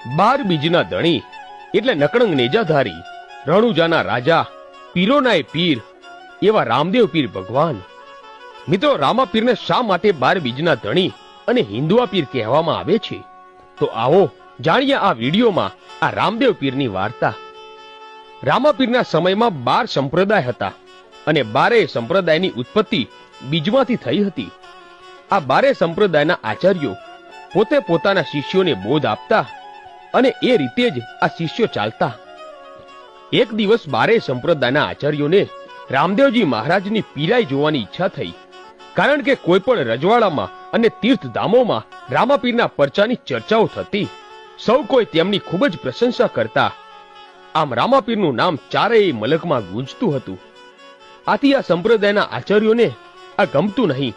બાર બીજના ધણી એટલે નકળંગ નેજાધારી, રણુજાના રાજા, પીરોનાય પીર એવા રામદેવ પીર ભગવાન. મિત્રો, રામા પીરને શા માટે 12 બીજના ધણી અને હિન્દુઆ પીર કહેવામાં આવે છે? તો આવો જાણીએ આ વિડીયોમાં આ રામદેવ પીરની વાર્તા. રામા પીરના સમયમાં 12 સંપ્રદાય હતા અને 12 સંપ્રદાયની ઉત્પત્તિ બીજમાંથી થઈ હતી. આ 12 સંપ્રદાયના આચાર્યો પોતે પોતાના શિષ્યોને બોધ આપતા અને એ રીતે જ આ શિષ્યો ચાલતા. એક દિવસ 12 સંપ્રદાયના આચાર્યોને રામદેવજી મહારાજની પીરાઈ જોવાની ઈચ્છા થઈ, કારણ કે કોઈ પણ રજવાડામાં અને તીર્થધામોમાં રામાપીરના પરચાની ચર્ચાઓ થતી. સૌ કોઈ તેમની ખૂબ જ પ્રશંસા કરતા. આમ રામાપીરનું નામ ચારેય મલકમાં ગુંજતું હતું. આથી આ સંપ્રદાયના આચાર્યોને આ ગમતું નહીં,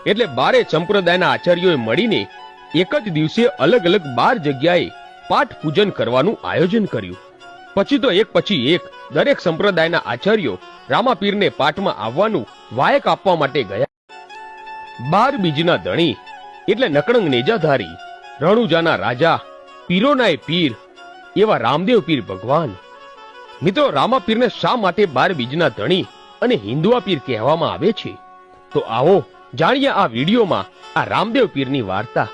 એટલે 12 સંપ્રદાયના આચાર્યોએ મળીને એક જ દિવસે અલગ અલગ 12 જગ્યાએ પાઠ પૂજન કરવાનું આયોજન કર્યું. પછી તો એક પછી એક દરેક સંપ્રદાયના આચાર્યો રામાપીરને પાઠમાં આવવાનું વાયક આપવા માટે ગયા. 12 બીજના ધણી એટલે નકળંગ નેજાધારી, રણુજાના રાજા, પીરોનાય પીર એવા રામદેવ પીર ભગવાન. મિત્રો, રામાપીરને શા માટે 12 બીજના ધણી અને હિન્દુઆ પીર કહેવામાં આવે છે? તો આવો જાણીએ આ વિડીયોમાં આ રામદેવ પીરની વાર્તા.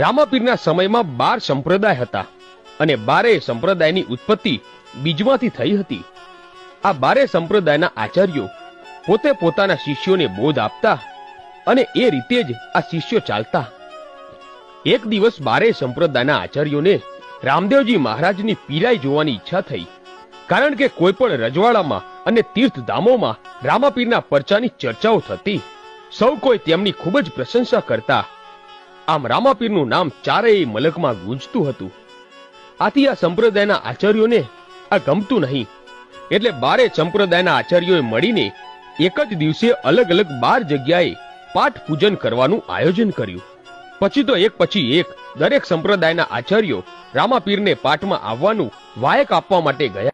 રામાપીરના સમયમાં 12 સંપ્રદાય હતા અને 12 સંપ્રદાયની ઉત્પત્તિ બીજમાંથી થઈ હતી. આ 12 સંપ્રદાયના આચાર્યો પોતે પોતાના શિષ્યોને બોધ આપતા અને એ રીતે જ આ શિષ્યો ચાલતા. એક દિવસ 12 સંપ્રદાયના આચાર્યોને રામદેવજી મહારાજની પીરાઈ જોવાની ઈચ્છા થઈ, કારણ કે કોઈ પણ રજવાડામાં અને તીર્થધામોમાં રામાપીરના પરચાની ચર્ચાઓ થતી. સૌ કોઈ તેમની ખૂબ જ પ્રશંસા કરતા. આમ રામાપીરનું નામ ચારેય મલકમાં ગુંજતું હતું. આથી આ સંપ્રદાયના આચાર્યોને આ ગમતું નહીં, એટલે 12 સંપ્રદાયના આચાર્યોએ મળીને એક જ દિવસે અલગ અલગ 12 જગ્યાએ પાઠ પૂજન કરવાનું આયોજન કર્યું. પછી તો એક પછી એક દરેક સંપ્રદાયના આચાર્યો રામાપીરને પાઠમાં આવવાનું વાયક આપવા માટે ગયા.